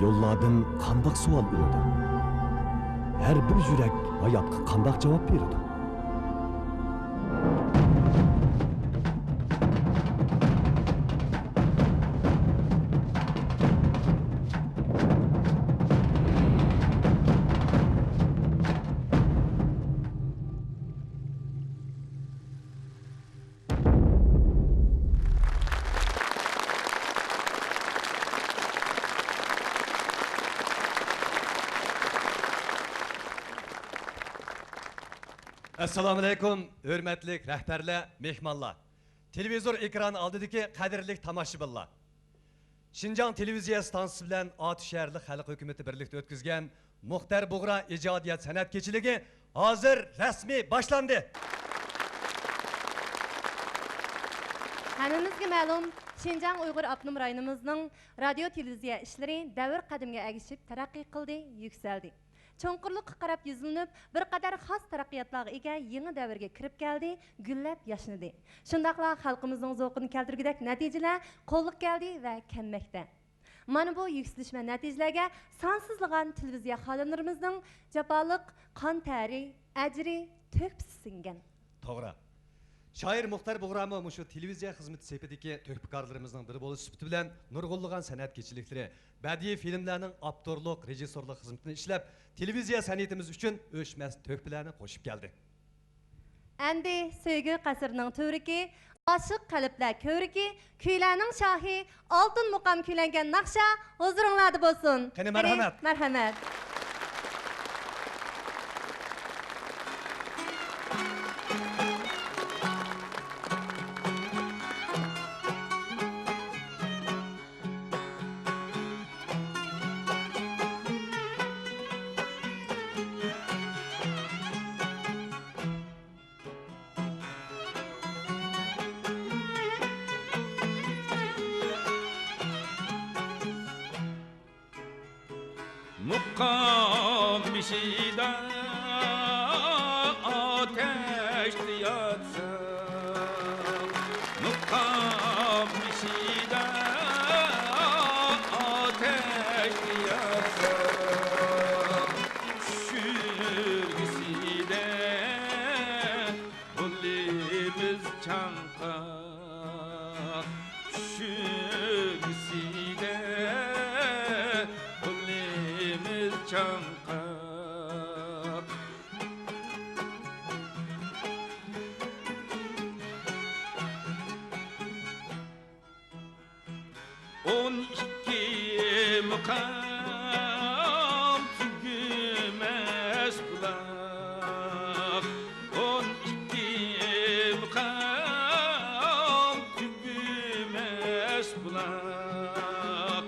Yollardan qandaq savol unidi? Her bir yürek hayatga qandaq cevap beradi? Assalamu alaykum, hürmetli rehberler, mehmanlar. Televizor ekranı aldıdaki kadirlik tamaşıbıllar. Şinjan Televizya Stansiyası bilen Ati Şehirli Halk Hükümeti birlikte ötküzgen Muhtar Buğra İcadiyat Sanat Keçiligi hazır resmi başlandı. Hammamizga ma'lum, Şinjan Uyg'ur Abnum rayonimizning radio televiziya ishlari davr qadimga ergishib taraqqiy qildi, yuksaldi. Cho'nqurlikqa qarab yuzlanib, bir qadar xos taraqqiyotlarga ega yangi davrga kirib keldi, gullab yashnadi. Shundaqla xalqimizning zavqini keltirgudek natijalar qo'lliq keldi va kelmoqda. Mana bu yükselish va natijalarga sonsizlagan televiziya xodimlarimizning jafoliq qon tari, ajri to'kpisi singan. To'g'ri. Şair Muhtar Buğramı şu televizya hizmeti sepetiki töhbükarlarımızın biri bolu süpütü bilen nurgulluğun sanat keçilikleri, badiye filmlerinin aptorluk, rejissorluk hizmetini işlep, televizya sanatımız için ölçmez töhbülerini koşup geldi. Endi söygü qasırının töriki, aşık kalipler köriki, kuylarning şahi, altın muqam kuylangan naqsha huzurunlarda bo'lsin. Qani marhamat. Marhamat. Mukkam bişida ateşli yatsa, mukkam bişida ateşli yatsa, şürgüside bullimiz çanka, şürgüside çankak. On iki mukam tügümez bulak. On iki mukam tügümez bulak.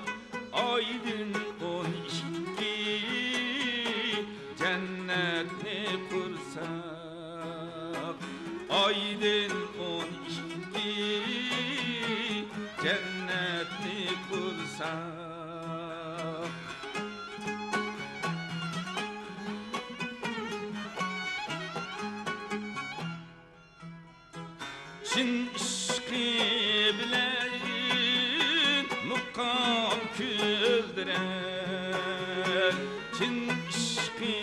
Aydın on iki cennetni kursak, aydın on iki cennetni kursak. Çin işki bilen mukkam küldürer, Çin işki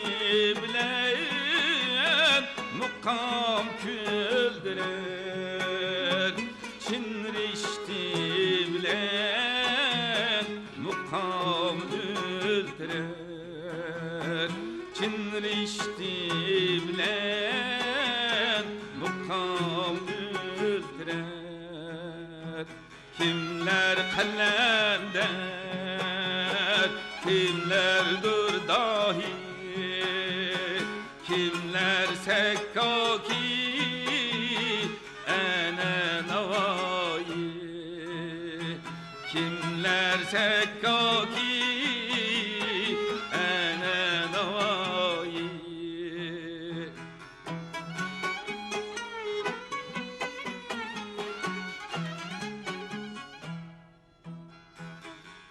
bilen mukkam küldürer, Çin rişti bilen mukkam öldürer, Çin rişti bilen mukkam öldürer. Kimler kalender, kimler dur dahi, kimler sekkaki, ene navayi, kimler sekkaki, ene navayi.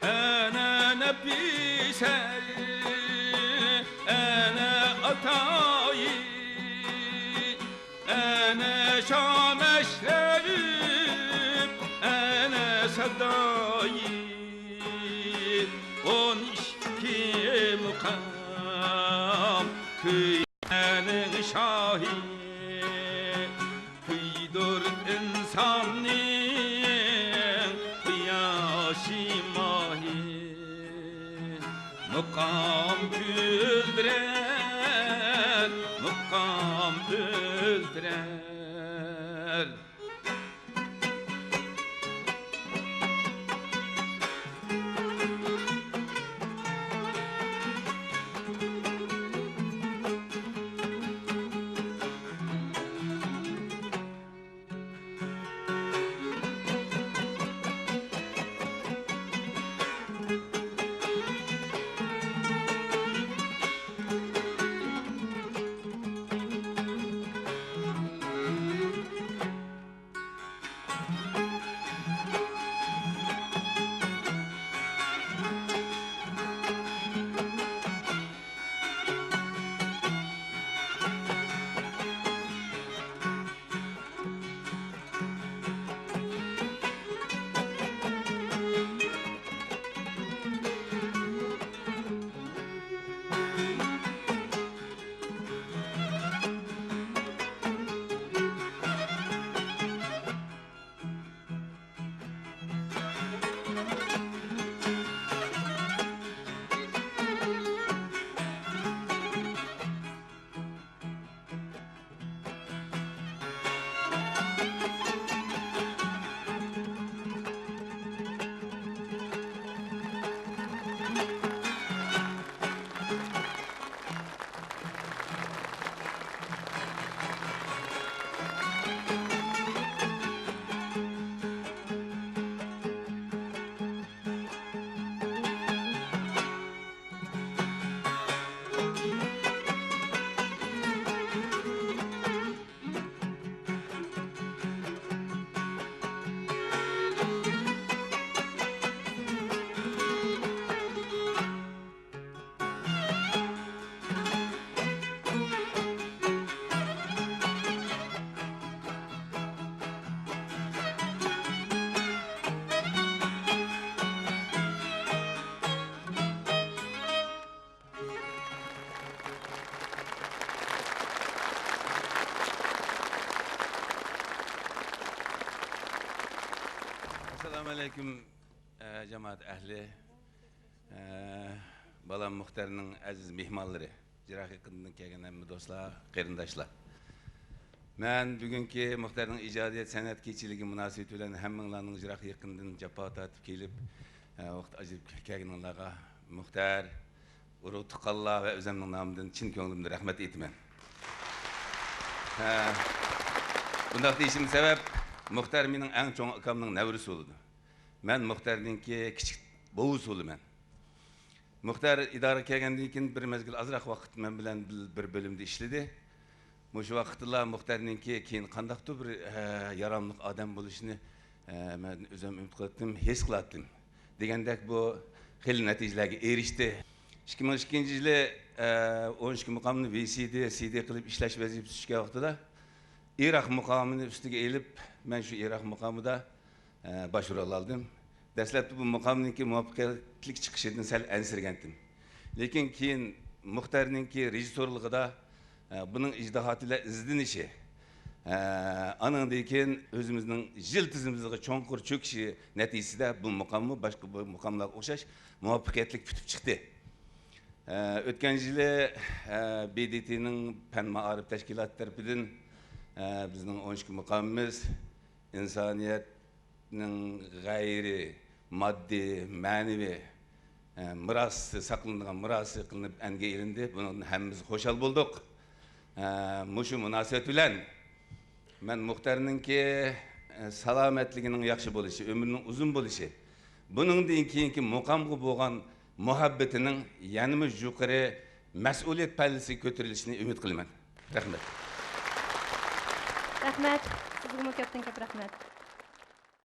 Ene nepiser, ene atayı, ene şameşlerim, ene sedayı. On Muqam güldürer, muqam güldürer. Assalamu alaikum cemaat ehli, balam muhtarının aziz mehmanları, Jirak yaqinidan kelgan hamma do'stlar, qarindoshlar. Men bugungi muhtarning ijodiyat san'at kechiligi munosabati bilan hammanglarning Jirak yaqinidan jafo tortib kelib, vaqt ajrab kelganinglarga muhtar, urug' tuqqanlar va o'zimning nomidan chin ko'nglimdan rahmat aytaman. Bunday deyishim sabab muhtar mening eng cho'ng akamning navrisi bo'ldi. Men muhtarninki kichik bovisi bo'laman. Muhtar idora kelgandan keyin bir mezgil azroq vaqt men bilan bir bo'limda ishladi. Shu vaqtda muhtarninki keyin qandaqdir bir yaramli odam bo'lishini men o'zim umid qildim, his qildim. Degandek bu xil natijalarga erishdi. 2002-yili 12 muqomni VCD, CD qilib ishlash vazifasi tushgan vaqtida Iroq muqomini ustiga elib, men shu Iroq muqomida başvuru aldım. Dastlabki bu muqomninki muvaffaqiyatli chiqishidan sal ansirgandim. Lekin keyin muhtarninki rejissyorligida buning ijtihodiga izlanishi, anandan keyin o'zimizning jil tizimimizga cho'nqur cho'kishi natijasida bu muqomni boshqa muqomlarga o'xshash muvaffaqiyatli tutib chiqdi. O'tgan yili BDT'ning fan ma'arif tashkiloti tarafidan bizning 12 muqomimiz insoniyatning g'ayri moddiy, ma'naviy mirosi saqlangan mirosi qilinib anga ilindi. Bundan hammamiz xushal bo'ldik. Mushu munosabat bilan men muhtarninki salomatligining yaxshi bo'lishi, umrining uzun bo'lishi, buningdan keyingi muqomga bo'lgan muhabbatining yanada yuqori mas'uliyat pallasiga ko'tarilishini umid qilaman. Rahmat. Rahmat. Sizga ko'pdan ko'p rahmat.